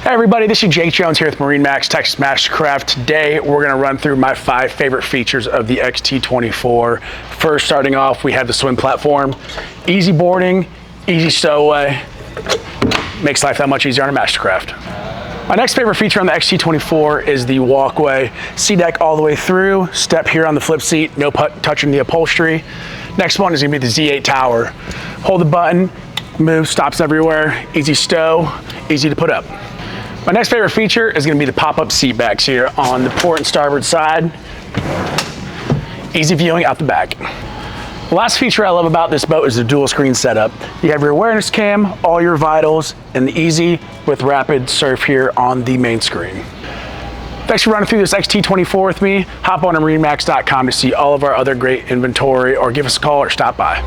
Hey everybody, this is Jake Jones here with MarineMax, Texas MasterCraft. Today we're going to run through my 5 favorite features of the XT24. First, starting off, we have the swim platform. Easy boarding, easy stowaway. Makes life that much easier on a MasterCraft. My next favorite feature on the XT24 is the walkway. Sea deck all the way through, step here on the flip seat, no touching the upholstery. Next one is going to be the Z8 tower. Hold the button, move, stops everywhere, easy stow, easy to put up. My next favorite feature is going to be the pop-up seat backs here on the port and starboard side. Easy viewing out the back. The last feature I love about this boat is the dual screen setup. You have your awareness cam, all your vitals, and the easy with rapid surf here on the main screen. Thanks for running through this XT24 with me. Hop on to MarineMax.com to see all of our other great inventory, or give us a call or stop by.